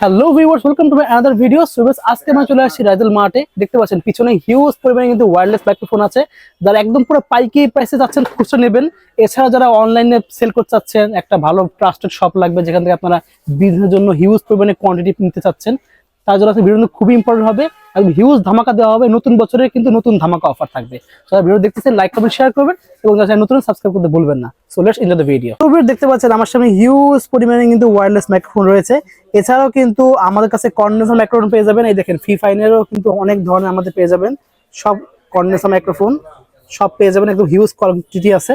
Hello viewers, welcome to my another video. সুবেশ আজকে আমরা চলে আসছি রাইজেল মার্টে। দেখতে পাচ্ছেন পিছনে হিউজ পরিমাণে কিন্তু ওয়্যারলেস মাইক্রোফোন আছে। যারা একদম পুরো পাইকারি প্রাইসে যাচ্ছেন, খুচরা নেবেন, এছাড়া যারা অনলাইনে সেল করতে চাচ্ছেন, একটা ভালো ট্রাস্টেড শপ লাগবে যেখান থেকে আপনারা বিজনেসের জন্য হিউজ পরিমাণে কোয়ান্টিটি নিতে চাচ্ছেন, তার জন্য ভিডিও খুবই ইম্পর্টেন্ট হবে। একদম হিউজ ধামাকা দেওয়া হবে, নতুন বছরে কিন্তু নতুন ধামাকা অফার থাকবে। যারা ভিডিও দেখতেছেন লাইক কমেন্ট শেয়ার করবেন এবং যারা নতুন সাবস্ক্রাইব করতে ভুলবেন না। So let's enjoy the video. তো ভিডিও দেখতে পাচ্ছেন আমার সামনে হিউজ পরিমাণে কিন্তু ওয়্যারলেস মাইক্রোফোন রয়েছে। এছাড়াও কিন্তু আমাদের কাছে কন্ডেন্সার মাইক্রোফোন পেয়ে যাবেন। এই দেখেন ফি5-এরও কিন্তু অনেক ধরনের আমাদের পেয়ে যাবেন। সব কন্ডেন্সার মাইক্রোফোন সব পেয়ে যাবেন, একদম হিউজ কোয়ান্টিটি আছে।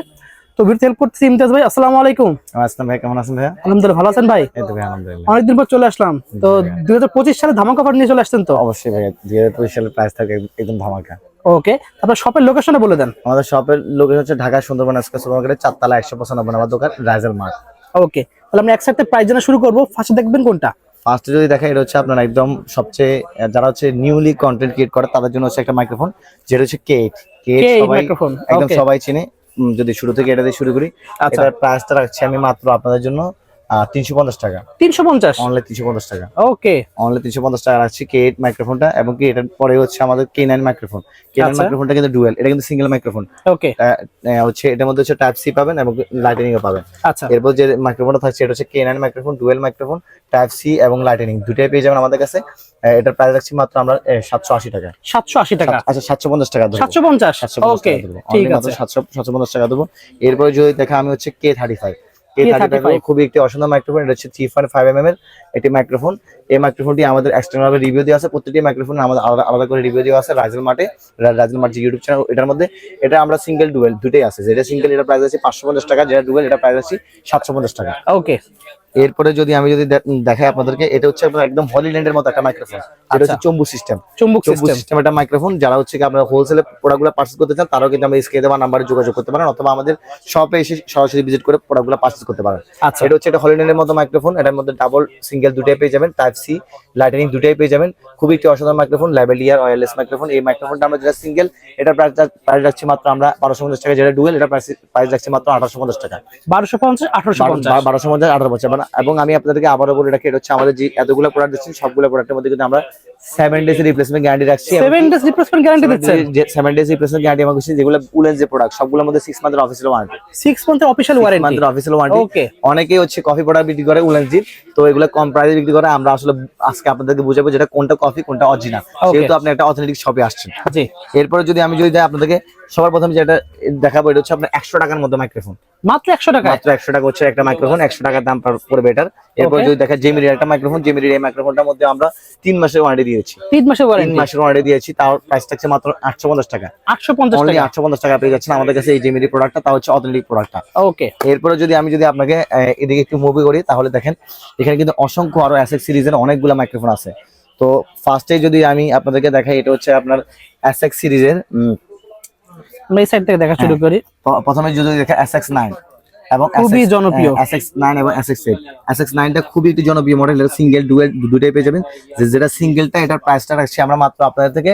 তো ভিডিও হেল্প করতেছি ইমতিয়াজ ভাই। আসসালামু আলাইকুম। আসসালাম ভাই, কেমন আছেন ভাইয়া? আলহামদুলিল্লাহ, ভালো আছেন ভাই? এই তো ভাই আলহামদুলিল্লাহ। অনেকদিন পর চলে আসলাম। তো 2025 সালে ধামাকা অফার নিয়ে চলে আসছেন তো? অবশ্যই ভাই, 2025 সালের প্রাইস থাকে একদম ধামাকা। ওকে, তারপর শপের লোকেশনটা বলে দেন। আমাদের শপের লোকেশন হচ্ছে ঢাকা সুন্দরবন এক্সপ্রেস সুপারমার্কেটের 4 তলা 195 নম্বর দোকান রাইজেল মার্ট। ওকে, তাহলে আমরা একসাথে প্রাইস জানা শুরু করব। ফার্স্টে দেখবেন কোনটা? ফার্স্টে যদি দেখেন, এটা হচ্ছে আপনার একদম সবচেয়ে যারা হচ্ছে নিউলি কন্টেন্ট ক্রিয়েট করে তাদের জন্য হচ্ছে একটা মাইক্রোফোন, যেটা হচ্ছে কেট সবাই মাইক্রোফোন একদম সবাই চিনে। যদি শুরু থেকে এটা দিয়ে শুরু করি, আচ্ছা, এটার প্রাইসটা রাখছি আমি মাত্র আপনাদের জন্য 350 টাকা। 350 অনলি 350 টাকা। ওকে, অনলি 350 টাকা রাখছি K8 মাইক্রোফোনটা। এবং কি এটার পরে হচ্ছে আমাদের K9 মাইক্রোফোন। K9 মাইক্রোফোনটা কিন্তু ডুয়াল, এটা কিন্তু সিঙ্গেল মাইক্রোফোন। ওকে, হচ্ছে এটার মধ্যে হচ্ছে টাইপ সি পাবেন এবং লাইটেনিং ও পাবেন। আচ্ছা, এরপর যে মাইক্রোফোনটা থাকছে এটা হচ্ছে K9 microphone, dual microphone, type C এবং লাইটেনিং দুটাই পেয়ে যাবেন আমাদের কাছে। এটার প্রাইস রাখছি মাত্র আমরা 780 টাকা। 780 টাকা। আচ্ছা 750 টাকা দেবো। 750 ওকে, ঠিক আছে, 750 টাকা দেবো। এরপরে যদি দেখা আমি হচ্ছে K35 খুবই একটি অসাধারণ মাইক্রোফোন। এটা হচ্ছে 3.5 mm এর একটি মাইক্রোফোন। এই মাইক্রোফোনটি আমাদের এক্সটার্নাল রিভিউ দেওয়া আছে, প্রত্যেকটি মাইক্রোফোন আমাদের আলাদা আলাদা করে রিভিউ দেওয়া আছে রাইজেল মার্ট যে ইউটিউব চ্যানেল। এটার মধ্যে এটা আমরা সিঙ্গেল ডুয়েল দুটোই আছে। যেটা সিঙ্গেল এটা প্রাইস আছে 550 টাকা, যেটা ডুয়েল এটা প্রাইস আছে 750 টাকা। ওকে, এরপরে যদি আমি দেখাই আপনাদেরকে, এটা হচ্ছে আপনার একদম হলিল্যান্ডের মতো একটা মাইক্রোফোন। এটা হচ্ছে চুম্বক সিস্টেম একটা মাইক্রোফোন। যারা হচ্ছে আপনারা হোলসেলে প্রোডাক্টগুলো পারচেজ করতে চান, তারাও কিন্তু আমরা স্ক্রিনে দেওয়া নাম্বারে যোগাযোগ করতে পারেন, অথবা আমাদের শপে এসে সরাসরি ভিজিট করে প্রোডাক্টগুলো পারচেজ করতে পারেন। আচ্ছা, এটা হচ্ছে একটা হলিল্যান্ডের মতো মাইক্রোফোন। এটার মধ্যে ডাবল সিঙ্গেল দুটাই পেয়ে যাবেন, টাইপ সি লাইটেনিং দুটাই পেয়ে যাবেন। খুবই একটি অসাধারণ মাইক্রোফোন, ল্যাভেলিয়ার ওয়্যারলেস মাইক্রোফোন। এই মাইক্রোফোনটা আমরা যেটা সিঙ্গেল এটার প্রাইস রাখছি মাত্র আমরা 1250 টাকা, যেটা ডুয়েল এটা প্রাইস রাখছি মাত্র 1850 টাকা। 1250 1850 1250 1850। এবং আমি আপনাদেরকে আবারও বলে রাখি, এটা হচ্ছে আমাদের যে এতগুলো প্রোডাক্ট দিচ্ছেন সবগুলো প্রোডাক্টের মধ্যে কিন্তু আমরা 7 ডেজ রিপ্লেসমেন্ট গ্যারান্টি রাখছি। 7 ডেজ রিপ্লেসমেন্ট গ্যারান্টি দিচ্ছেন? 7 ডেজ রিপ্লেসমেন্ট গ্যারান্টি আমাদের কাছে, যেগুলো উলেন যে প্রোডাক্ট সবগুলোর মধ্যে 6 মান্থের অফিসিয়াল ওয়ারেন্টি। 6 মান্থের অফিশিয়াল ওয়ারেন্টি। ওকে, অনেকেই হচ্ছে কফি প্রোডাক্ট বিক্রি করে উলেন জির, তো এগুলো কম প্রাইসে বিক্রি করে। আমরা আসলে আজকে আপনাদেরকে বুঝাবো যেটা কোনটা কফি কোনটা অরিজিনাল, যেহেতু আপনি একটা অথেন্টিক শপে আসছেন। জি, এরপরে যদি আমি আপনাদেরকে সবার প্রথমে যেটা দেখাবো, এটা হচ্ছে আপনার 100 টাকার মধ্যে মাইক্রোফোন। মাত্র 100 টাকা? মাত্র 100 টাকা হচ্ছে একটা মাইক্রোফোন, 100 টাকার দাম পড়বে এটার। এরপর যদি দেখা জেমিরির একটা মাইক্রোফোন, জেমিরির এই মাইক্রোফোনটার মধ্যে আমরা 3 মাসের ওয়ারেন্টি দিয়েছি। 3 মাসের ওয়ারেন্টি? 3 মাসের ওয়ারেন্টি দিয়েছি, তার প্রাইস থাকছে মাত্র 850 টাকা। 850 অনলি টাকা? 850 টাকা পেয়ে যাচ্ছেন আমাদের কাছে এই জেমিরি প্রোডাক্টটা, তা হচ্ছে অথেন্টিক প্রোডাক্টটা। ওকে, এরপরে যদি আমি আপনাকে এদিকে একটু মুভি করি, তাহলে দেখেন এখানে কিন্তু অসংখ্য আরো এসএক্স সিরিজের অনেকগুলো মাইক্রোফোন আছে। তো ফার্স্টে যদি আমি আপনাদেরকে দেখাই, এটা হচ্ছে আপনার এসএক্স সিরিজের এই সাইড থেকে দেখা শুরু করি। প্রথমে যদি দেখেন SX9 এবং খুবই জনপ্রিয় SX9 এবং SX8। SX9টা খুবই একটি জনপ্রিয় মডেল, সিঙ্গেল ডুয়েল দুটোই পেয়ে যাবেন। যেটা সিঙ্গেলটা এটার প্রাইসটা রাখছি আমরা মাত্র আপনাদের থেকে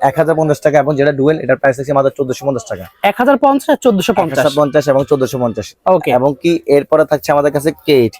1050 টাকা, এবং যেটা ডুয়েল এটার প্রাইস আছে মাত্র 1450 টাকা। 1050 1450 এবং 1450। ওকে, এবং কি এরপরে থাকছে আমাদের কাছে K8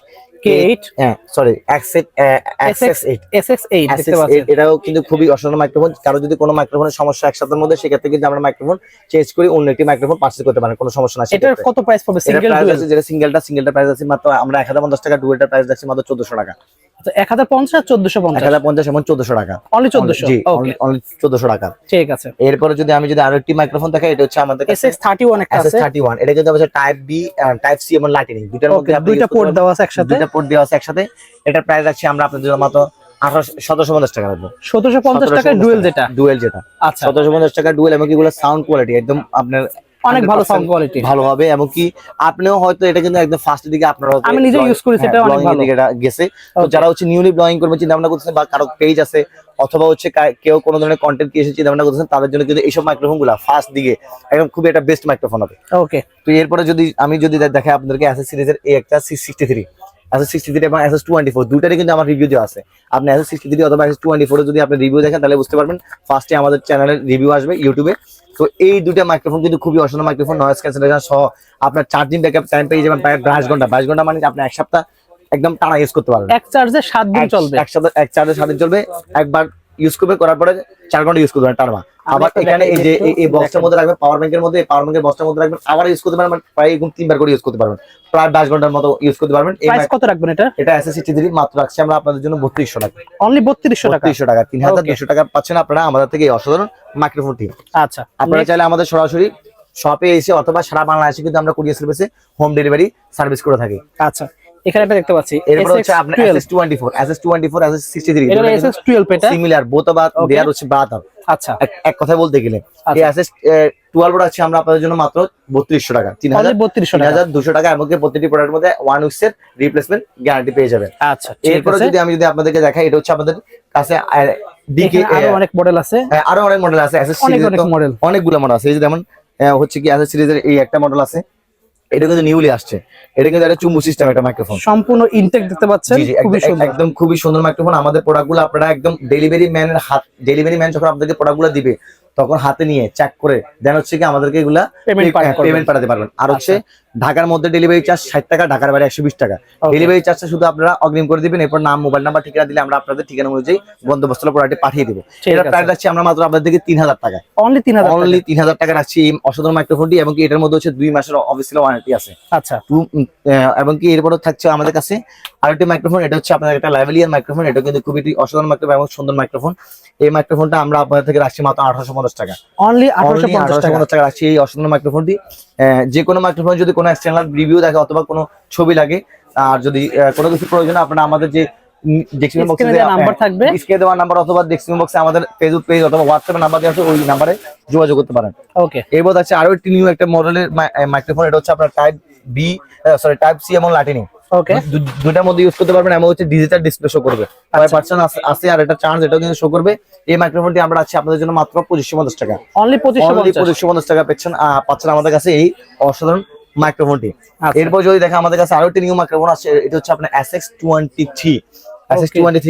সরি SX8 দেখতে পাচ্ছেন। এটাও কিন্তু খুবই অসাধারণ মাইক্রোফোন। কারো যদি কোনো মাইক্রোফোনের সমস্যা একসাথের মধ্যে, সেক্ষেত্রে কিন্তু আমরা মাইক্রোফোন চেঞ্জ করে অন্য একটি মাইক্রোফোন পারচেজ করতে পারেন, কোনো সমস্যা না। এটার কত প্রাইস পড়বে সিঙ্গেল ডুয়েল? যেটা সিঙ্গেলটা প্রাইস আছে মাত্র আমরা 1050 টাকা, ডুয়েলটার প্রাইস আছে মাত্র 1400 টাকা। আচ্ছা, 1050 আর 1450? 1050 এবং 1400 টাকা। অনলি 1400? জি, ওকে, অনলি 1400 টাকা। ঠিক আছে। এরপরে যদি আমি আরো একটি মাইক্রোফোন দেখাই, এটা হচ্ছে আমাদের SX31 একটা আছে। SX31 এটা কিন্তু আমাদের টাইপ বি, টাইপ সি এবং লাইটেনিং দুটার মধ্যে দুইটা পোর্ট দেওয়া আছে একসাথে। দুইটা পোর্ট দেওয়া আছে একসাথে। এটার প্রাইস আছে আমরা আপনাদের জন্য মাত্র 1750 টাকা রাখবো। 1750 টাকা ডুয়েল যেটা? আচ্ছা, 1750 টাকা ডুয়েল। এবং এগুলো সাউন্ড কোয়ালিটি একদম আপনার অনেক ভালো সাউন্ড কোয়ালিটি, ভালো হবে। এবং কি আপনিও হয়তো এটা কিন্তু একদম ফার্স্টের দিকে আপনারা, আমি নিজে ইউজ করেছি, এটা অনেক ভালো গেছে। তো যারা হচ্ছে নিউলি ব্লগিং করবে চিন্তা ভাবনা করতেছেন, বা কারো পেজ আছে, অথবা হচ্ছে কেউ কোনো ধরনের কন্টেন্ট ক্রিয়েশন চিন্তা ভাবনা করতেছেন, তাদের জন্য কিন্তু এইসব মাইক্রোফোন গুলা ফার্স্ট দিকে একদম খুবই একটা বেস্ট মাইক্রোফোন হবে। ওকে, তো এরপরে যদি আমি দেখাই আপনাদেরকে এসএস সিরিজের এই একটা 663 SS63 এবং SS24 দুটারই কিন্তু আমার রিভিউ দেওয়া আছে। আপনি SS63 অথবা SS24 যদি আপনি রিভিউ দেখেন, তাহলে বুঝতে পারবেন ফার্স্টে আমাদের চ্যানেলের রিভিউ আসবে ইউটিউবে। তো এই দুটো মাইক্রোফোন কিন্তু খুবই অসাধারণ মাইক্রোফোন, নয়েজ ক্যান্সেলেশন সহ আপনার চার্জিং ব্যাকআপ টাইম পেয়ে যাবেন প্রায় 22 ঘন্টা। 22 ঘন্টা মানে আপনি এক সপ্তাহ একদম টানা ইউজ করতে পারবেন। এক চার্জে 7 দিন চলবে। একসাথে এক চার্জে 7 দিন চলবে। একবার ইউজ করবে, করার পরে 4 ঘন্টা ইউজ করতে পারবেন টানা। আবার এখানে এই যে এই বক্সটার মধ্যে রাখবেন, পাওয়ার ব্যাংকের মধ্যে, পাওয়ার ব্যাংকের বক্সটার মধ্যে রাখবেন, আবার ইউজ করতে পারবেন, প্রায় 3বার করে ইউজ করতে পারবেন, প্রায় 10 ঘন্টার মতো ইউজ করতে পারবেন। প্রাইস কত রাখবেন এটা? এটা SS63 মাত্র রাখছি আমরা আপনাদের জন্য 3200 টাকা। অনলি 3200 টাকা। 3200 টাকা, 3200 টাকা পাচ্ছেন আপনারা আমাদের থেকে এই অসাধারণ মাইক্রোফোনটি। আচ্ছা, আপনারা চাইলে আমাদের সরাসরি শপে এসে অথবা সারা বাংলাদেশে কিন্তু আমরা কুরিয়ার সার্ভিসে হোম ডেলিভারি সার্ভিস করে থাকি। আচ্ছা, এখানে একটা দেখতে পাচ্ছি এরপর হচ্ছে আপনার SS24, SS63, এটা SS12 এটা সিমিলার বোথ অফ দেয়ার হচ্ছে ব্রাদার। আচ্ছা, এক কথায় বলতে গেলে এই SS12 আছে আমরা আপনাদের জন্য মাত্র 3200 টাকা, 3200 টাকা, এবং প্রতিটি প্রোডাক্টের মধ্যে 1 উইকের রিপ্লেসমেন্ট গ্যারান্টি পেয়ে যাবেন। আচ্ছা, এরপর যদি আমি আপনাদেরকে দেখাই, এটা হচ্ছে আমাদের কাছে ডিকে আরো অনেক মডেল আছে, আরো অনেক মডেল আছে, SS সিরিজের অনেকগুলো মডেল আছে। এই যে যেমন হচ্ছে কি SS সিরিজের এই একটা মডেল আছে, এটা কিন্তু নিউলি আসছে, এটা কিন্তু একটা চুম্বু সিস্টেম একটা মাইক্রোফোন, সম্পূর্ণ ইনটেক দেখতে পাচ্ছেন, খুবই সুন্দর, একদম খুবই সুন্দর মাইক্রোফোন। আমাদের প্রোডাক্টগুলো আপনারা একদম ডেলিভারি ম্যান যখন আপনাদেরকে প্রোডাক্টগুলো দিবে তখন হাতে নিয়ে চেক করে দেন হচ্ছে কি আমাদেরকে এগুলা পেমেন্ট পাঠাতে পারবেন। আর হচ্ছে ঢাকার মধ্যে ডেলিভারি চার্জ 60 টাকা, ঢাকার বাইরে 120 টাকা। ডেলিভারি চার্জটা শুধু আপনারা অগ্রিম করে দিবেন, এরপর নাম, মোবাইল নাম্বার, ঠিকানা দিলে আমরা আপনাদের ঠিকানা অনুযায়ী গন্তব্যস্থলে প্রোডাক্টটি পাঠিয়ে দেব। এটা প্রাইস রাখছি আমরা মাত্র আপনাদেরকে 3000 টাকা, অনলি 3000 টাকা রাখছি এই অসাধারণ মাইক্রোফোনটি। এবং কি এটার মধ্যে হচ্ছে 2 মাসের অফিসিয়াল ওয়ারেন্টি আছে। আচ্ছা, এবং কি এরপরও থাকছে আমাদের কাছে আরেকটি মাইক্রোফোন, এটা হচ্ছে আপনাদের একটা লাইভেলিয়ার মাইক্রোফোন, এটা কিন্তু খুবই অসাধারণ মাইক্রোফোন এবং সুন্দর মাইক্রোফোন। এই মাইক্রোফোনটা আমরা আপনাদের থেকে রাখছি মাত্র 1850 টাকা, অনলি 1850 টাকা রাখছি এই অসাধারণ মাইক্রোফোনটি। যে কোনো মাইক্রোফোন যদি কোনো এক্সটার্নাল রিভিউ দেখে অথবা কোনো ছবি লাগে, আর যদি কোনো কিছু প্রয়োজন আপনারা আমাদের যে ডেসক্রিপশন বক্সে নাম্বার থাকবে, স্ক্রিনে দেওয়া নাম্বার অথবা ডেসক্রিপশন বক্সে আমাদের ফেসবুক পেজ অথবা হোয়াটসঅ্যাপ নাম্বার দেওয়া আছে, ওই নাম্বারে যোগাযোগ করতে পারেন। ওকে, এরপর আছে আরো একটি নিউ একটা মডেলের মাইক্রোফোন, এটা হচ্ছে আপনার টাইপ সি এবং লাইটনিং। ওকে, দুটার মধ্যে ইউজ করতে পারবেন, এবং হচ্ছে ডিজিটাল ডিসপ্লে শো করবে, 5% আছে, আর এটা চার্জ এটাও কিন্তু শো করবে। এই মাইক্রোফোনটি আমরা আছে আপনাদের জন্য মাত্র 2550 টাকা, অনলি 2550 টাকা পাচ্ছেন আমাদের কাছে এই অসাধারণ মাইক্রোফোনটি। এরপর যদি দেখা আমাদের কাছে আরো একটি নিউ মাইক্রোফোন আছে, এটা হচ্ছে আপনার SS23।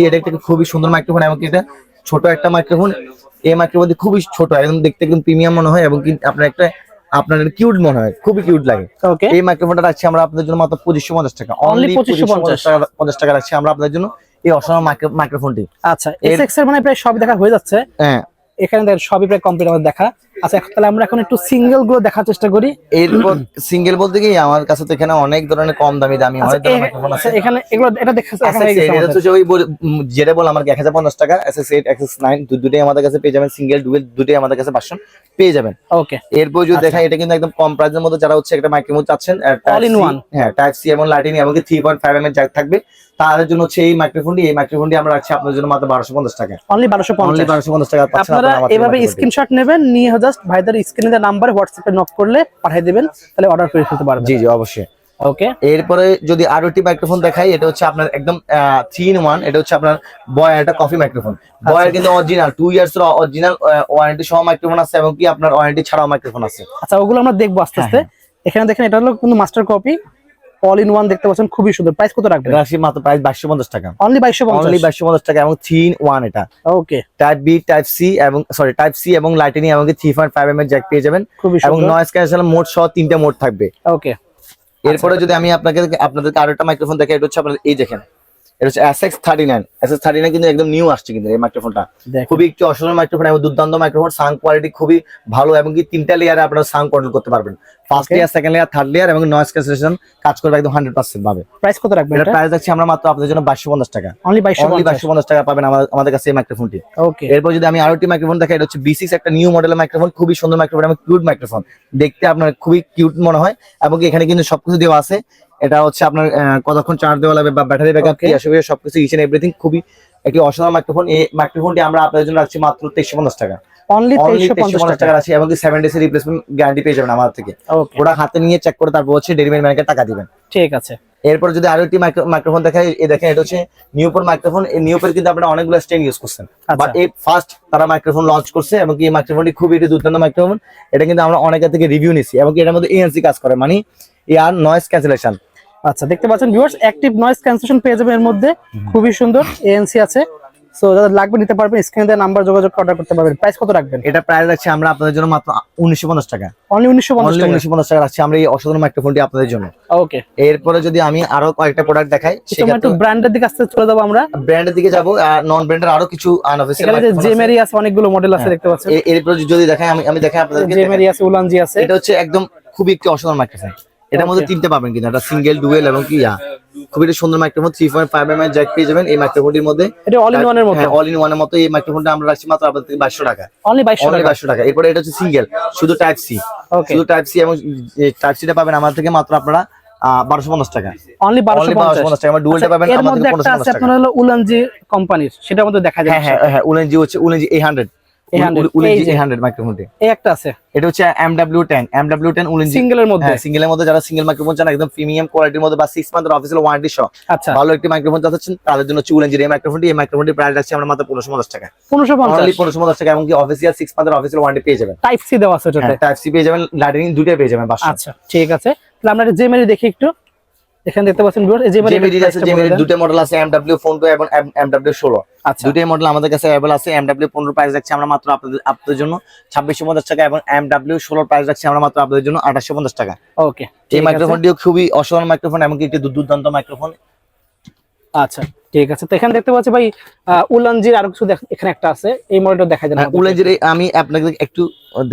এটা একটা খুবই সুন্দর মাইক্রোফোন, এবং এটা ছোট একটা মাইক্রোফোন। এই মাইক্রোফোনটি খুবই ছোট, একদম দেখতে একদম প্রিমিয়াম মনে হয়, এবং আপনার কিউট মনে হয়, খুবই কিউট লাগে। এই মাইক্রোফোনটা রাখছি আমরা আপনাদের জন্য মাত্র 2550 টাকা, অনলি 2550 টাকা রাখছি আমরা আপনাদের জন্য এই অসাধারণ মাইক্রোফোনটি। আচ্ছা, SX এর মানে প্রায় সব দেখা হয়ে যাচ্ছে, হ্যাঁ এখানে সবই প্রায় কমপ্লিট আমাদের দেখা। আচ্ছা, তাহলে আমরা এখন একটু সিঙ্গেল গুলো দেখার চেষ্টা করি। এরপর সিঙ্গেল বলতে কি আমার কাছে তো এখানে অনেক ধরনের কম দামি অনেক ধরনের মাইক্রোফোন আছে। এখানে এগুলো এটা দেখাচ্ছে, এটা তো ওই যেটা বল আমার 1050 টাকা, SS8 SS9 দুটোই আমাদের কাছে পেয়ে যাবেন, সিঙ্গেল ডুয়েল দুটোই আমাদের কাছে ভার্সন পেয়ে যাবেন। ওকে, এরপর যদি দেখা এটা কিন্তু একদম কম প্রাইসের মধ্যে যারা হচ্ছে একটা মাইক্রোফোন চাচ্ছেন, অল ইন ওয়ান, হ্যাঁ টাইপ সি এবং লাইটনিং এবং 3.5 mm জ্যাক থাকবে, তাদের জন্য হচ্ছে এই মাইক্রোফোনটি আমরা রাখছি আপনাদের জন্য মাত্র 1250 টাকা, অনলি 1250 টাকা পাচ্ছেন। আপনারা এভাবে স্ক্রিনশট নেবেন, নিয়ে জাস্ট ভাইদের স্ক্রিনে দেওয়া নাম্বারে হোয়াটসঅ্যাপে নক করলে পাঠিয়ে দিবেন, তাহলে অর্ডার করে ফেলতে পারবেন। জি জি অবশ্যই। ওকে, এরপরে যদি আরো একটি মাইক্রোফোন দেখাই, এটা হচ্ছে আপনার একদম 3-in-1, এটা হচ্ছে আপনার বয়ার একটা কফি মাইক্রোফোন। বয়ার কিন্তু অরিজিনাল 2 ইয়ার্স এর অরিজিনাল ওয়ারেন্টি সহ মাইক্রোফোন আছে, এবং কি আপনার ওয়ারেন্টি ছাড়াও মাইক্রোফোন আছে। আচ্ছা, ওগুলো আমরা দেখবো আস্তে আস্তে। এখানে দেখেন এটা হলো কিন্তু master copy, all in one দেখতে পাচ্ছেন, খুবই সুন্দর। প্রাইস কত রাখবেন? রাশি মাত্র প্রাইস 2250 টাকা, অনলি 2250 টাকা, এবং 3-in-1 এটা। ওকে, টাইপ বি, টাইপ সি এবং টাইপ সি এবং লাইটনিং এবং 3.5 mm জ্যাক পেয়ে যাবেন, এবং নয়েজ ক্যান্সেল মোড সহ 3টা মোড থাকবে। ওকে, এরপরে যদি আমি আপনাদেরকে আরো একটা মাইক্রোফোন দেখাই, এটা হচ্ছে আপনাদের এই দেখেন, এটা হচ্ছে SS39 কিন্তু একদম নিউ আসছে কিন্তু এই মাইক্রোফোনটা, খুবই একটু অসাধারণ মাইক্রোফোন এবং দুর্দান্ত মাইক্রোফোন। সাউন্ড কোয়ালিটি খুবই ভালো, এবং কি 3টা লেয়ারে আপনারা সাউন্ড কন্ট্রোল করতে পারবেন, first layer, second layer, third layer, এবং নয়েজ ক্যান্সেলেশন কাজ করবে একদম 100% ভাবে। প্রাইস কত রাখবেন? এটা প্রাইস আছে আমরা মাত্র আপনাদের জন্য 2250 টাকা, অনলি 2250 টাকা পাবেন আমাদের কাছে এই মাইক্রোফোনটি। ওকে, এরপর যদি আমি আরো একটি মাইক্রোফোন দেখাই, এটা হচ্ছে B6 একটা নিউ মডেলের মাইক্রোফোন, খুবই সুন্দর মাইক্রোফোন এবং কিউট মাইক্রোফোন, দেখতে আপনার খুবই কিউট মনে হয়, এবং এখানে কিন্তু সবকিছু দেওয়া আছে। এটা হচ্ছে আপনার কতক্ষণ চার্জ দেওয়া লাগবে বা ব্যাটারি ব্যাকআপ কি আসবে সবকিছু, ইচ এন্ড এভরিথিং, খুবই একটি অসাধারণ মাইক্রোফোন। এই মাইক্রোফোনটি আমরা আপনাদের জন্য রাখছি মাত্র 2350 টাকা, অনলি 2350 টাকা রাখছি, এবং 7 ডেজ এর রিপ্লেসমেন্ট গ্যারান্টি পেয়ে যাবেন আমাদের থেকে। ওটা হাতে নিয়ে চেক করে তারপর হচ্ছে ডেলিভারি ম্যানকে টাকা দিবেন। ঠিক আছে, এরপর যদি আরো একটি মাইক্রোফোন দেখাই, এই দেখেন এটা হচ্ছে নিউপোর মাইক্রোফোন। এই নিউপোর কিন্তু আপনারা অনেকগুলো স্ট্যান্ড ইউজ করছেন, বাট এই ফার্স্ট তারা মাইক্রোফোন লঞ্চ করছে, এবং এই মাইক্রোফোনটি খুবই দুর্দান্ত মাইক্রোফোন। এটা কিন্তু আমরা অনেকের থেকে রিভিউ নিছি, এবং এটার মধ্যে এএনসি কাজ করে, মানে এয়ার নয়েজ ক্যান্সেলেশন। আচ্ছা, দেখতে পাচ্ছেন ভিউয়ার্স, অ্যাক্টিভ নয়েজ ক্যান্সেলেশন পেয়ে যাবেন এর মধ্যে, খুবই সুন্দর, এএনসি আছে, সো যাদের লাগবে নিতে পারবেন, স্ক্রিনে দেওয়া নাম্বার যোগাযোগ অর্ডার করতে পারবেন। প্রাইস কত রাখবেন? এটা প্রাইস রাখছি আমরা আপনাদের জন্য মাত্র 1950 টাকা। অনলি 1950 টাকা। 1950 টাকা রাখছি আমরা এই অসাধারণ মাইক্রোফোনটি আপনাদের জন্য। ওকে, এরপরে যদি আমি আরো কয়েকটা প্রোডাক্ট দেখাই, একটু সেক্ষেত্রে ব্র্যান্ডের দিকে আসতে চলে যাবো আমরা। ব্র্যান্ডের দিকে যাব, নন ব্র্যান্ডের আরো কিছু আনঅফিশিয়াল এখানে যে জেমেরি আছে, অনেকগুলো মডেল আছে দেখতে পাচ্ছেন। এরপর যদি দেখাই, আমি দেখাই আপনাদেরকে। জেমেরি আছে, উলানজি আছে। এটা হচ্ছে একদম খুবই একটি অসাধারণ মাইক্রোফোন। এটার মধ্যে তিনটে পাবেন কিন্তু, একটা সিঙ্গেল, ডুয়েল এবং কি খুবই একটা সুন্দর মাইক্রোফোন। 3.5 mm জ্যাক পেয়ে যাবেন এই মাইক্রোফোনটির মধ্যে। এটা অল ইন ওয়ানের মতো। অল ইন ওয়ানের মতো এই মাইক্রোফোনটা আমরা রাখছি মাত্র আপনাদের 2200 টাকা। অনলি 2200 টাকা। এরপরে এটা হচ্ছে সিঙ্গেল, শুধু টাইপ সি। শুধু টাইপ সি, এবং টাইপ সিটা পাবেন আমার থেকে মাত্র আপনারা 1250 টাকা। অনলি 1250 টাকা। আমার ডুয়েলটা পাবেন এর আমাদের মধ্যে একটা 1550 আছে টাকা। আপনার হলো উলানজি কোম্পানির, সেটার মধ্যে দেখা যায়। হ্যাঁ, উলেনজি হচ্ছে উলেনজি 800। উলেনজি 800 মাইক্রোফোনটি। এই একটা আছে, এটা হচ্ছে MW10 উলেনজি সিঙ্গেলের মধ্যে। সিঙ্গেলের মধ্যে যারা সিঙ্গেল মাইক্রোফোন চান একদম প্রিমিয়াম কোয়ালিটির মধ্যে, বা 6 মান্থের অফিসিয়াল ওয়ারেন্টি সহ আচ্ছা ভালো একটি মাইক্রোফোন চাচ্ছেন, তাদের জন্য হচ্ছে উলেনজির এই মাইক্রোফোনটি। এই মাইক্রোফোনটি প্রাইস রাখছি আমরা মাত্র 1550 টাকা। 1550 টাকা, এবং কি অফিসিয়াল 6 মান্থের অফিসিয়াল ওয়ারেন্টি পেয়ে যাবেন। টাইপ সি দেওয়া আছে এটাতে। টাইপ সি পেয়ে যাবেন, লাইটিং দুটোই পেয়ে যাবেন। আচ্ছা, ঠিক আছে। তাহলে আমরা জেমেরি দেখি একটু। এখানে দেখতে পাচ্ছেন ভিউয়ার, এই জেমেরি আছে। জেমেরি দুটো মডেল আছে, MW12 এবং MW16। আচ্ছা, দুটোই মডেল আমাদের কাছে अवेलेबल আছে। MW15 প্রাইস রাখছি আমরা মাত্র আপনাদের জন্য 2650 টাকা, এবং MW16 প্রাইস রাখছি আমরা মাত্র আপনাদের জন্য 2850 টাকা। ওকে, এই মাইক্রোফোনটিও খুবই অসাধারণ মাইক্রোফোন, এমনকি একটি দুর্দান্ত মাইক্রোফোন। আচ্ছা, ঠিক আছে। তো এখানে দেখতে পাচ্ছি ভাই উলানজির আরো কিছু এখানে একটা আছে, এই মডেলটা দেখা যায় না। উলেনজির আমি আপনাকে একটু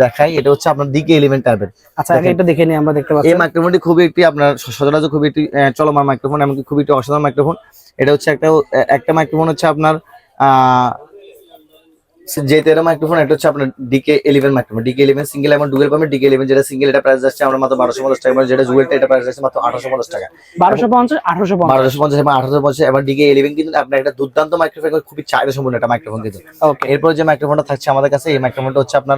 দেখাই, এটা হচ্ছে আপনার DK11 টাইপের। আচ্ছা, আগে এটা দেখে নিই আমরা। দেখতে পাচ্ছি এই মাইক্রোফোনটি খুবই একটি আপনার সচরাচর খুবই একটি চলমান মাইক্রোফোন, এমনকি খুবই একটি অসাধারণ মাইক্রোফোন। এটা হচ্ছে একটা মাইক্রোফোন হচ্ছে আপনার J13 মাইক্রোফোন। এটা হচ্ছে আপনার DK11 মাইক্রোফোন। DK11 সিঙ্গেল এবং ডুয়েল পাবেন। DK11 যেটা সিঙ্গেল, এটা প্রাইস যাচ্ছে আমরা মাত্র 1250 টাকা, এবং যেটা ডুয়েলটা এটা প্রাইস যাচ্ছে মাত্র 1850 টাকা। 1250, 1850 এবং 1850। এবং DK11 কিন্তু আপনার একটা দুর্দান্ত মাইক্রোফোন, খুবই চাহিদা সম্পন্ন একটা মাইক্রোফোন কিন্তু। ওকে, এরপর যে মাইক্রোফোনটা থাকছে আমাদের কাছে, এই মাইক্রোফোনটা হচ্ছে আপনার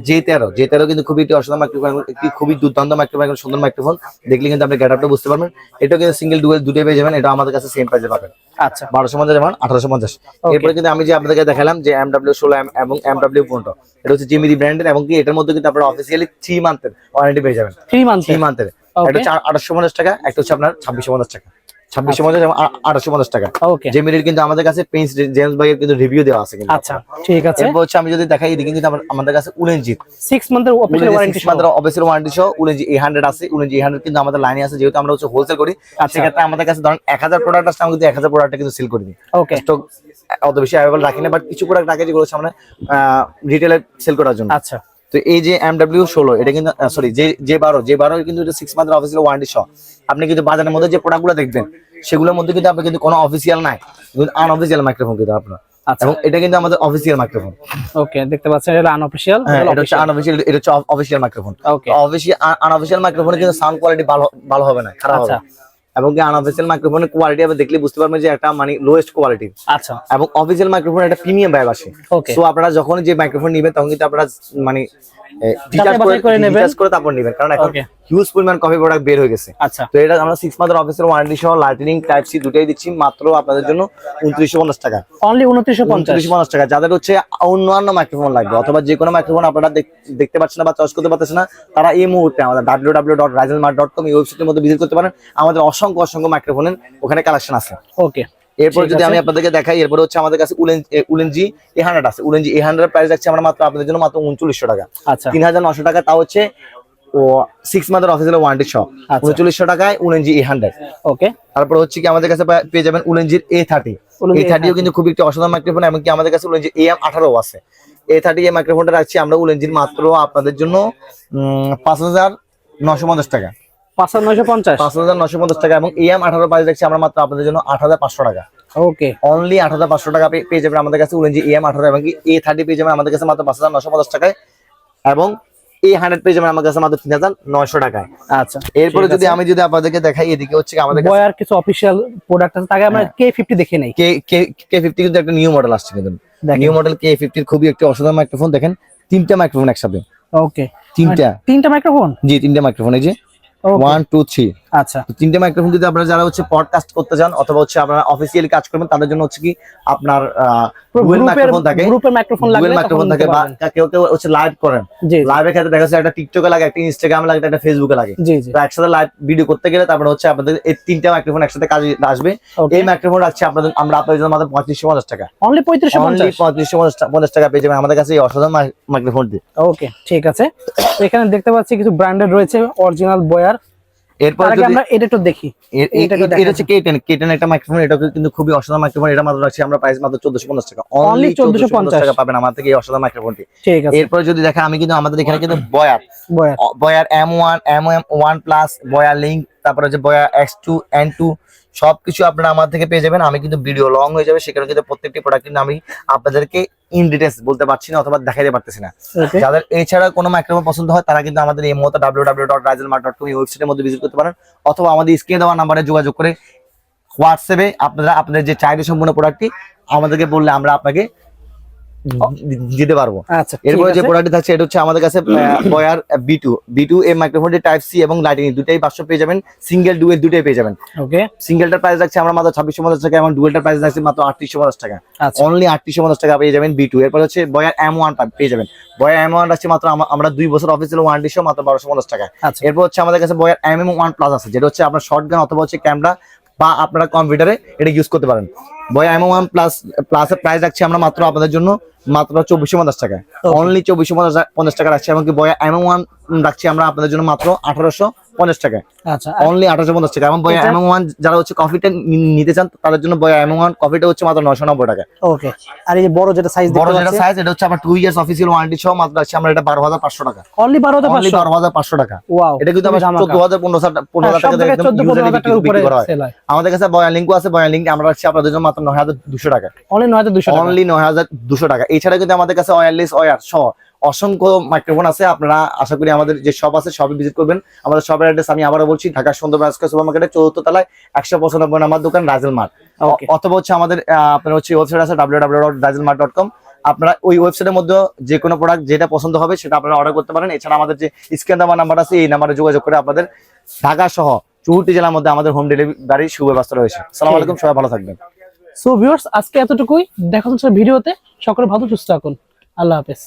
J13 কিন্তু খুবই একটি অসাধারণ মাইক্রোফোন, একটি খুবই দুর্দান্ত মাইক্রোফোন, সুন্দর মাইক্রোফোন। দেখলে কিন্তু আপনি গেটআপটা বুঝতে পারবেন। এটা কিন্তু সিঙ্গেল ডুয়েল দুটোই পেয়ে যাবেন। এটা আমাদের কাছে সেম প্রাইসে পাবেন। আচ্ছা, 1250 এবং 1850। এরপরে কিন্তু আমি যে আপনাদেরকে দেখালাম যে MW16 এবং MW15, এটা হচ্ছে জেমেরি ব্র্যান্ডের, এবং কি এটার মধ্যে কিন্তু আপনারা অফিসিয়ালি 3 মান্থের ওয়ারেন্টি পেয়ে যাবেন। 3 মান্থের। এটা হচ্ছে 2850 টাকা, একটা হচ্ছে আপনার 2650 টাকা। 2650 এবং 2850 টাকা। ওকে, জেমেরির কিন্তু আমাদের কাছে প্রিন্স জেমস ভাইয়ের কিন্তু রিভিউ দেওয়া আছে কিন্তু। আচ্ছা, ঠিক আছে। এরপর হচ্ছে আমি যদি দেখাই, এদিকে কিন্তু আমাদের কাছে উলেনজি 6 মান্থের অফিশিয়াল ওয়ারেন্টি, 6 মান্থের অফিসিয়াল ওয়ারেন্টি সহ উলেনজি 800 আছে। উলেনজি 800 কিন্তু আমাদের লাইনে আছে, যেহেতু আমরা হচ্ছে হোলসেল করি। সেক্ষেত্রে আমাদের কাছে ধরেন 1000 প্রোডাক্ট আছে, আমরা কিন্তু 1000 প্রোডাক্ট কিন্তু সেল করি দিই। ওকে, স্টক অত বেশি अवेलेबल রাখি না, বাট কিছু প্রোডাক্ট রাখি যেগুলো হচ্ছে আমরা রিটেলে সেল করার জন্য। আচ্ছা, তো এই যে MW16, এটা কিন্তু সরি J12 কিন্তু এটা 6 মান্থের অফিসিয়াল ওয়ারেন্টি সহ। আপনি কিন্তু বাজারের মধ্যে যে প্রোডাক্টগুলো দেখবেন, সেগুলোর মধ্যে কিন্তু আপনি কিন্তু কোনো অফিসিয়াল নাই, কিন্তু আনঅফিসিয়াল মাইক্রোফোন কিন্তু আপনার। আচ্ছা, এবং এটা কিন্তু আমাদের অফিসিয়াল মাইক্রোফোন। ওকে, দেখতে পাচ্ছেন এটা আনঅফিশিয়াল, এটা হচ্ছে আনঅফিসিয়াল, এটা হচ্ছে অফিসিয়াল মাইক্রোফোন। ওকে, আনঅফিসিয়াল মাইক্রোফোনে কিন্তু সাউন্ড কোয়ালিটি ভালো হবে না, খারাপ হবে। এবং কি আনঅফিসিয়াল মাইক্রোফোনের কোয়ালিটি আপনি দেখলে বুঝতে পারবেন যে একটা মানে লোয়েস্ট কোয়ালিটি। আচ্ছা, এবং অফিসিয়াল মাইক্রোফোন একটা প্রিমিয়াম ভাইব আসে। ওকে, সো আপনারা যখন যে মাইক্রোফোন নেবেন, তখন কিন্তু আপনারা মানে ডিটাচ করে তারপর নেবেন, কারণ এখন হিউজ পরিমাণ কপি প্রোডাক্ট বের হয়ে গেছে। আচ্ছা, তো এটা আমরা 6 মান্থের অফিসিয়াল ওয়ারেন্টি সহ লাইটনিং টাইপ সি দুটোই দিচ্ছি মাত্র আপনাদের জন্য 2950 টাকা। অনলি 2950 টাকা। যাদের হচ্ছে অন্যান্য মাইক্রোফোন লাগবে, অথবা যে কোনো মাইক্রোফোন আপনারা দেখতে পাচ্ছেন না বা চয়েস করতে পারতেছেন না, তারা এই মুহূর্তে আমাদের www.rizelmart.com এই ওয়েবসাইটের মধ্যে ভিজিট করতে পারেন। আমাদের অসংখ্য মাইক্রোফোনের ওখানে কালেকশন আছে। ওকে, এরপর যদি আমি আপনাদেরকে দেখাই, এরপর হচ্ছে আমাদের কাছে উলেনজি 800 আছে। উলেনজি 800 প্রাইস রাখছি আমরা মাত্র আপনাদের জন্য মাত্র 3900 টাকা। আচ্ছা, 3900 টাকা, তাও হচ্ছে 6 মান্থের অফিসিয়াল ওয়ারেন্টি সহ। 3900 টাকায় উলেনজি 800। ওকে, তারপর হচ্ছে কি আমাদের কাছে পেয়ে যাবেন উলেনজির A30। A30ও কিন্তু খুব একটি অসাধারণ মাইক্রোফোন, এমনকি আমাদের কাছে উলেনজি AM18 আছে। A30 এই মাইক্রোফোনটা রাখছি আমরা উলেনজির মাত্র আপনাদের জন্য 5950 টাকা। 5950 টাকা, এবং AM18 প্রাইস রাখছি আমরা মাত্র আপনাদের জন্য 8500 টাকা। ওকে, অনলি 8500 টাকা পেয়ে যাবেন আমাদের কাছে উলেনজি AM18, এবং কি A30 পেয়ে যাবেন আমাদের কাছে মাত্র 5950 টাকায়, এবং A100 পেয়ে যাবেন আমার কাছে মাত্র 3900 টাকায়। আচ্ছা, এরপরে যদি আমি আপনাদেরকে দেখাই, এদিকে হচ্ছে আমাদের কাছে বয়ার কিছু অফিশিয়াল প্রোডাক্ট আছে, তাকে আমরা K50 দেখে নেই। K50 কিন্তু একটা নিউ মডেল আসছে, কিন্তু নিউ মডেল K50 খুবই একটি অসাধারণ মাইক্রোফোন। দেখেন 3টা মাইক্রোফোন একসাথে। ওকে, 3টা মাইক্রোফোন। জি, 3টা মাইক্রোফোন। এই যে 1 2 3 আচ্ছা, তো 3টে মাইক্রোফোন যদি আপনারা যারা হচ্ছে পডকাস্ট করতে চান অথবা হচ্ছে আপনারা অফিসিয়ালি কাজ করবেন তাদের জন্য হচ্ছে কি আপনার ডুয়াল মাইক্রোফোন থাকে, গ্রুপের মাইক্রোফোন লাগলে ডুয়াল মাইক্রোফোন থাকে, বা কেউ কেউ হচ্ছে লাইভ করেন, জি লাইভের ক্ষেত্রে দেখা যাচ্ছে একটা টিকটকে লাগে, একটা ইনস্টাগ্রামে লাগে, একটা ফেসবুকে লাগে। জি জি, তো একসাথে লাইভ ভিডিও করতে গেলে তারপরে হচ্ছে আপনাদের এই 3টে মাইক্রোফোন একসাথে কাজে আসবে। এই মাইক্রোফোন রাখছি আমরা আপনাদের জন্য মাত্র 3550 টাকা, অনলি 3550 টাকা পেয়ে যাবেন আমাদের কাছে এই অসাধারণ মাইক্রোফোনটি। ওকে, ঠিক আছে। তো এখানে দেখতে পাচ্ছি কিছু ব্র্যান্ডেড রয়েছে, অরিজিনাল বয়ার। এরপর তার আগে আমরা এটা একটু দেখি। এটা হচ্ছে K10 একটা মাইক্রোফোন, এটা কিন্তু খুবই অসাধারণ মাইক্রোফোন। এটা মাত্র রাখছি আমরা প্রাইস মাত্র 1450 টাকা, অনলি 1450 টাকা পাবেন আমার থেকে এই অসাধারণ মাইক্রোফোনটি। ঠিক আছে, এরপর যদি দেখা আমি কিন্তু আমাদের এখানে কিন্তু বয়ার বয়ার M1 M1 প্লাস, বয়ার লিংক, তারপরে হচ্ছে বয়ার X2 N2 সবকিছু আপনারা আমার থেকে পেয়ে যাবেন। আমি কিন্তু ভিডিও লং হয়ে যাবে, সেখানে কিন্তু প্রত্যেকটি প্রোডাক্ট কিন্তু আমি আপনাদেরকে ইন ডিটেইলস বলতে পারছি না অথবা দেখাইতে পারতেছি না। যাদের এছাড়া কোনো মাইক্রোফোন পছন্দ হয় তারা কিন্তু আমাদের এই মুহূর্তে www.rizelmart.com এই ওয়েবসাইটের মধ্যে ভিজিট করতে পারেন, অথবা আমাদের স্ক্রিনে দেওয়া নাম্বারে যোগাযোগ করে হোয়াটসঅ্যাপে আপনারা আপনাদের যে চাহিদা সম্পূর্ণ প্রোডাক্টটি আমাদেরকে বললে আমরা আপনাকে দিতে পারবো। আচ্ছা, এরপরে যে প্রোডাক্টটি থাকছে এটা হচ্ছে আমাদের কাছে বয়ার B2 এই মাইক্রোফোনটি টাইপ সি এবং লাইটিং দুটাই 500 পেয়ে যাবেন, সিঙ্গেল ডুয়েল দুটাই পেয়ে যাবেন। ওকে, সিঙ্গেলটার প্রাইস রাখছি আমরা মাত্র 2650 টাকা এবং ডুয়েলটার প্রাইস রাখছি মাত্র 3850 টাকা, অনলি 3850 টাকা পেয়ে যাবেন B2। এরপর হচ্ছে বয়ার M1 পেয়ে যাবেন, বয়ার M1 রাখছি মাত্র আমরা 2 বছর অফিসিয়াল ওয়ারেন্টি সহ মাত্র 1250 টাকা। এরপর হচ্ছে আমাদের কাছে বয়ার MM1 প্লাস আছে, যেটা হচ্ছে আপনার শর্টগান অথবা হচ্ছে ক্যামেরা বা আপনারা কম্পিউটারে এটা ইউজ করতে পারেন। বয়ার M1 প্লাসের প্রাইস রাখছি আমরা মাত্র আপনাদের জন্য মাত্র 2450 টাকা, অনলি 2450 টাকা রাখছি। এমনকি বয়ার M1 রাখছি আমরা আপনাদের জন্য মাত্র 1850 টাকা, আচ্ছা, অনলি 1850 টাকা। এবং বয়ার M1 যারা হচ্ছে কফিটা নিতে চান তাদের জন্য বয়ার M1 কফিটা হচ্ছে মাত্র 990 টাকা। ওকে, আর এই যে বড় যেটা সাইজ এটা হচ্ছে আপনার 2 ইয়ার্স অফিসিয়াল ওয়ারেন্টি সহ মাত্র রাখছি আমরা এটা 12500 টাকা, অনলি 12500 টাকা। ওয়াও, এটা কিন্তু আমরা 14000 টাকা দিয়ে একদম ইউজুয়ালি বিক্রি করা হয়। আমাদের কাছে বয়ার লিংকও আছে, বয়ার লিংক আমরা রাখছি আপনাদের জন্য মাত্র 9200 টাকা, অনলি 9200 টাকা। এছাড়া কিন্তু আমাদের কাছে ওয়্যারলেস ওয়্যার সহ অসংখ্য মাইক্রোফোন আছে। আপনারা আশা করি আমাদের যে শপ আছে সবই ভিজিট করবেন। আমাদের শপের অ্যাড্রেস আমি আবারও বলছি, ঢাকা সুন্দরবন সুপার মার্কেটের 4th তলায় 195 নম্বর দোকান রাইজেল মার্ট, অথবা হচ্ছে আমাদের আপনার হচ্ছে ওয়েবসাইট আছে www.rizelmart.com। আপনারা ওই ওয়েবসাইটের মধ্যে যে কোনো প্রোডাক্ট যেটা পছন্দ হবে সেটা আপনারা অর্ডার করতে পারেন। এছাড়া আমাদের যে স্ক্রিন দেওয়া নাম্বার আছে এই নাম্বারে যোগাযোগ করে আপনাদের ঢাকা সহ 64টি জেলার মধ্যে আমাদের হোম ডেলিভারির সুব্যবস্থা রয়েছে। আসসালামু আলাইকুম, সবাই ভালো থাকবেন। সো ভিউয়ার্স, আজকে এতটুকুই, দেখা হচ্ছে ভিডিওতে। সকলে ভালো সুস্থ থাকুন, আল্লাহ হাফেজ।